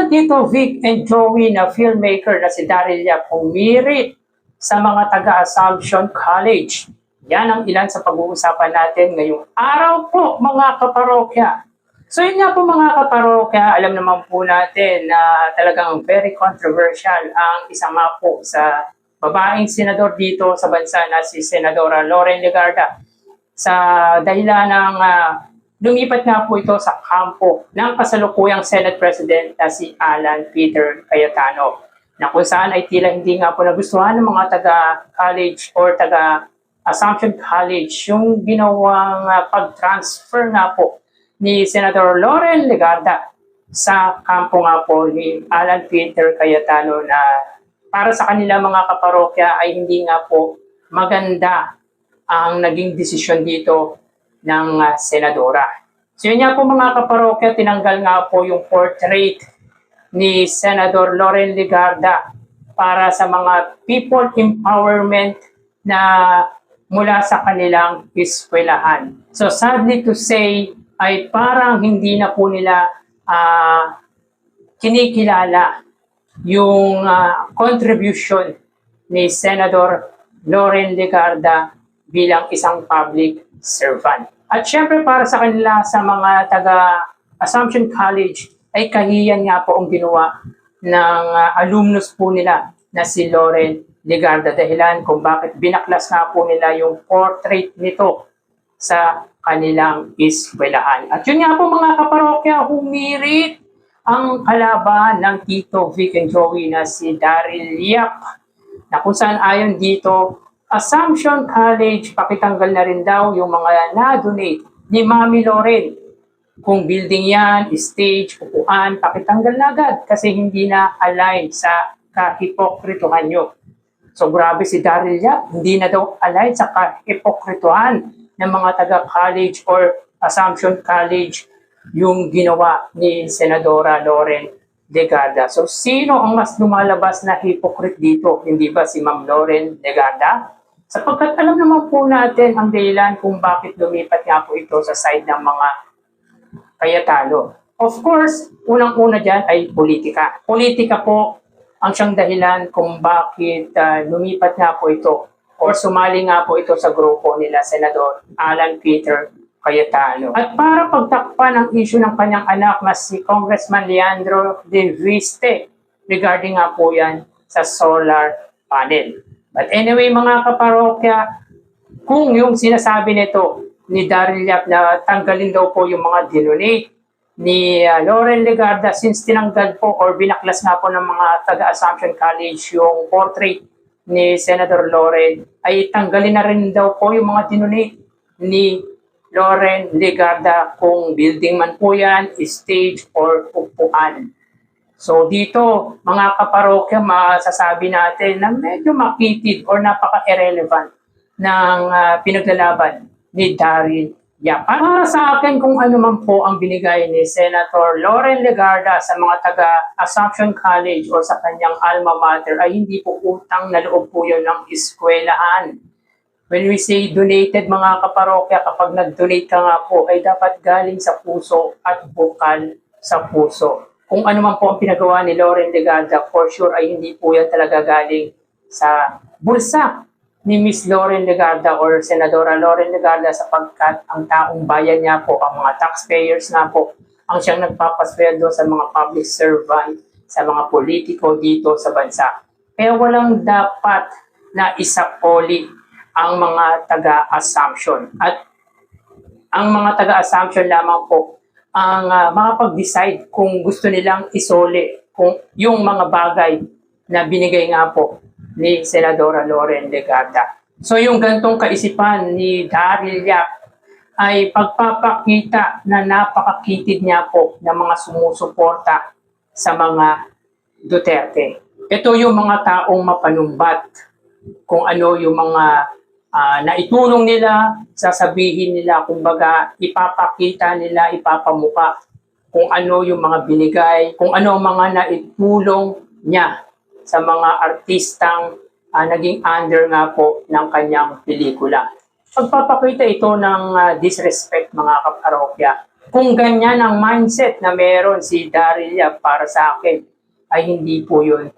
ng Tito Vic and Joey na filmmaker na si Daryl Yap pumirit sa mga taga-Assumption College. Yan ang ilan sa pag-uusapan natin ngayong araw po mga kaparokya. So yun nga po mga kaparokya, alam naman po natin na talagang very controversial ang isang nga po sa babaeng senador dito sa bansa na si Senadora Loren Legarda sa dahilan ng lumipat nga po ito sa kampo ng kasalukuyang Senate President na si Alan Peter Cayetano, na kung saan ay tila hindi nga po nagustuhan ng mga taga-college or taga-Assumption College yung ginawang pag-transfer nga po ni Senator Loren Legarda sa kampo nga po ni Alan Peter Cayetano, na para sa kanila mga kaparokya ay hindi nga po maganda ang naging desisyon dito ng senadora. So yun nga po mga kaparokya, tinanggal nga po yung portrait ni Senador Loren Legarda para sa mga people empowerment na mula sa kanilang eskwelahan. So sadly to say, ay parang hindi na po nila kinikilala yung contribution ni Senador Loren Legarda bilang isang public servant. At syempre para sa kanila, sa mga taga-Assumption College, ay kahiyan nga po ang ginawa ng alumnus po nila na si Loren Legarda, dahilan kung bakit binaklas nga po nila yung portrait nito sa kanilang eskwelahan. At yun nga po mga kaparokya, humirit ang kalaban ng Tito Vic and Joey na si Daryl Yap, na kung saan ayon dito, Assumption College, pakitanggal na rin daw yung mga na-donate ni Mami Loren. Kung building yan, stage, upuan, pakitanggal na agad kasi hindi na align sa kahipokrituhan nyo. So grabe si Daryl Yap, hindi na daw align sa kahipokrituhan ng mga taga-college or Assumption College yung ginawa ni Senadora Loren Legarda. So sino ang mas lumalabas na hypocrite dito? Hindi ba si Ma'am Loren Legarda? Sapagkat alam naman po natin ang dahilan kung bakit lumipat nga po ito sa side ng mga Cayetano. Of course, unang-una dyan ay politika. Politika po ang siyang dahilan kung bakit lumipat nga po ito or sumali nga po ito sa grupo nila Senador Alan Peter Cayetano. At para pagtakpan ang issue ng kanyang anak na si Congressman Leandro De Viste regarding nga po yan sa solar panel. But anyway mga kaparokya, kung yung sinasabi nito ni Daryl Yap na tanggalin daw po yung mga dinonate ni Loren Legarda, since tinanggal po or binaklas nga po ng mga taga-Assumption College yung portrait ni Senator Loren, ay tanggalin na rin daw po yung mga dinonate ni Loren Legarda, kung building man po yan, stage or upuan. So dito, mga kaparokya, masasabi natin na medyo makitid or napaka-irrelevant ng pinaglalaban ni Daryl Yap. Para sa akin, kung ano man po ang binigay ni Senator Loren Legarda sa mga taga-Assumption College o sa kanyang alma mater, ay hindi po utang na loob po yun ng eskwelahan. When we say donated mga kaparokya, kapag nag-donate ka nga po, ay dapat galing sa puso at bukal sa puso. Kung ano man po ang pinagawa ni Loren Legarda, for sure ay hindi po yan talaga galing sa bulsa ni Miss Loren Legarda or Senadora Loren Legarda, sapagkat ang taong bayan niya po, ang mga taxpayers na po, ang siyang nagpapasweldo sa mga public servant, sa mga politiko dito sa bansa. Kaya walang dapat na isapoli ang mga taga-Assumption. At ang mga taga-Assumption lamang po ang makapag-decide kung gusto nilang isole kung yung mga bagay na binigay nga po ni Senadora Loren Legarda. So yung gantong kaisipan ni Daryl Yap ay pagpapakita na napakakitid niya po ng mga sumusuporta sa mga Duterte. Ito yung mga taong mapanumbat kung ano yung mga naitulong nila, sasabihin nila, kumbaga ipapakita nila, ipapamuka kung ano yung mga binigay, kung ano ang mga naitulong niya sa mga artistang naging under nga po ng kanyang pelikula. Pagpapakita ito ng disrespect mga kaparokya. kung ganyan ang mindset na meron si Daryl Yap, para sa akin ay hindi po yun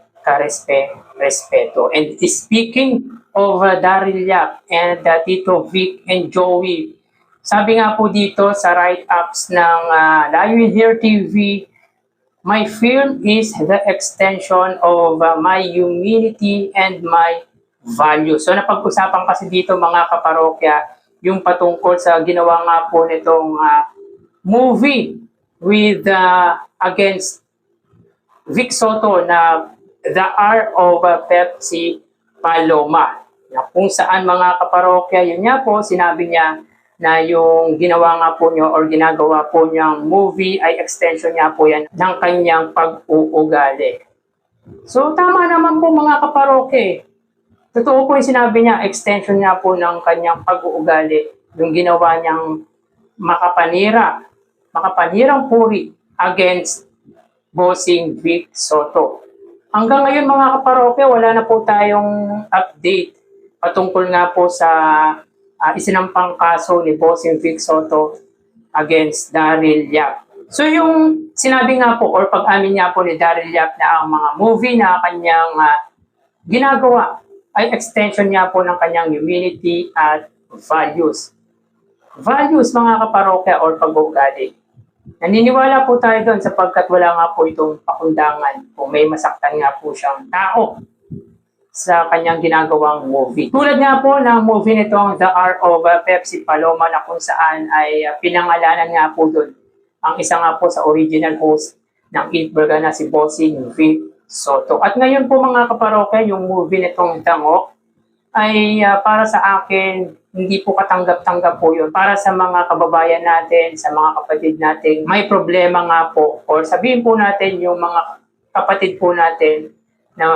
respeto. And speaking of Daryl Yap and Tito Vic and Joey, sabi nga po dito sa write-ups ng Layuin Here TV, my film is the extension of my humanity and my value. So napag-usapan kasi dito mga kaparokya, yung patungkol sa ginawa nga po nitong movie with against Vic Soto na The Art of Pepsi Paloma. Na kung saan mga kaparokya, yun nga po, sinabi niya na yung ginawa nga po niyo or ginagawa po niyang movie ay extension niya po yan ng kanyang pag-uugali. So tama naman po mga kaparokya. Totoo po yung sinabi niya, extension niya po ng kanyang pag-uugali, yung ginawa niyang makapanirang puri against Bossing Vic Soto. Hanggang ngayon mga kaparokya, wala na po tayong update patungkol nga po sa isinampang kaso ni Bossing Vic Soto against Daryl Yap. So yung sinabi nga po or pag-amin niya po ni Daryl Yap na ang mga movie na kanyang ginagawa ay extension niya po ng kanyang humanity at values. Values mga kaparokya or pag-uugali. Naniniwala po tayo doon sapagkat wala nga po itong pakundangan kung may masaktan nga po siyang tao sa kanyang ginagawang movie. Tulad nga po ng movie nitong The Art of Pepsi Paloma na kung saan ay pinangalanan nga po doon ang isa nga po sa original host ng Eatburger na si Bossing Vic Soto. At ngayon po mga kaparokya, yung movie nitong Dango ay para sa akin, hindi po katanggap-tanggap po yun. Para sa mga kababayan natin, sa mga kapatid natin, may problema nga po. Or sabihin po natin yung mga kapatid po natin na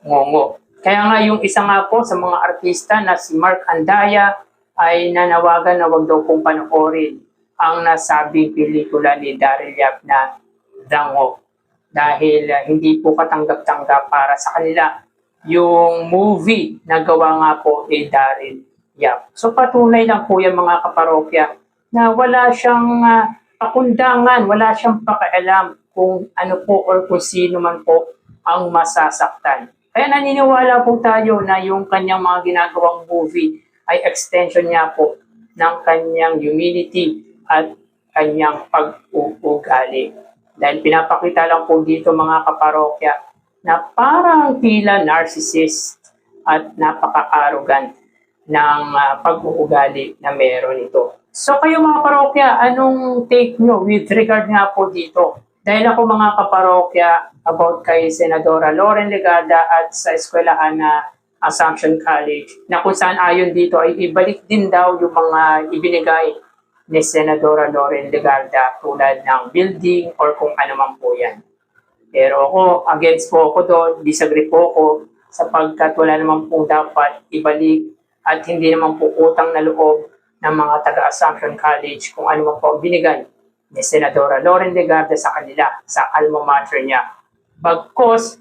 ngongo. Kaya nga yung isa nga po sa mga artista na si Mark Andaya ay nanawagan na wag daw pong panoorin ang nasabing pelikula ni Daryl Yap na Dango. Dahil hindi po katanggap-tanggap para sa kanila yung movie na gawa nga po ni Daryl Yap. So patunay lang po yung mga kaparokya na wala siyang pakundangan, wala siyang pakialam kung ano po or kung sino man po ang masasaktan. Kaya naniniwala po tayo na yung kanyang mga ginagawang movie ay extension niya po ng kanyang humanity at kanyang pag-uugali. Dahil pinapakita lang po dito mga kaparokya na parang tila narcissist at napaka-arrogant ng pag-uugali na meron ito. So kayo mga parokya, anong take nyo with regard nga po dito? Dahil ako mga kaparokya about kay Senadora Loren Legarda at sa eskwelahan na Assumption College na kung saan ayon dito ay ibalik din daw yung mga ibinigay ni Senadora Loren Legarda tulad ng building or kung ano man po yan. Pero ako, against po ako doon, disagree po ako sapagkat wala naman po dapat ibalik at hindi naman po utang na loob ng mga taga-Assumption College kung ano man po binigay ni Senadora Loren Legarda sa kanila, sa alma mater niya. Bagkos,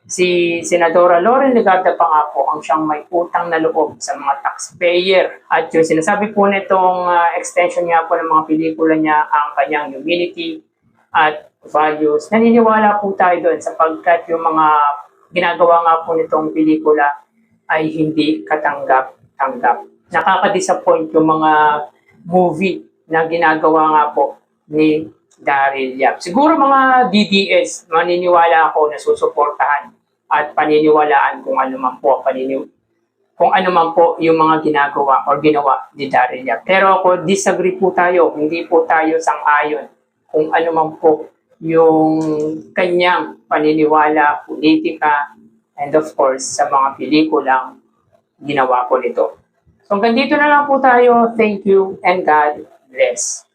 si Senadora Loren Legarda pa nga po ang siyang may utang na loob sa mga taxpayer. At yung sinasabi po nitong extension niya po ng mga pelikula niya ang kanyang humanity at values. Naniniwala po tayo doon sapagkat yung mga ginagawa nga po nitong pelikula ay hindi katanggap-tanggap. Nakaka-disappoint yung mga movie na ginagawa nga po ni Daryl Yap. Siguro mga DDS, maniniwala ako na susuportahan at paniniwalaan kung ano man po yung mga ginagawa o ginawa ni Daryl Yap. Pero ako, disagree po tayo, hindi po tayo sang-ayon kung ano man po yung kanyang paniniwala, politika, and of course, sa mga pelikulang ginawa ko nito. So hanggang dito na lang po tayo. Thank you and God bless.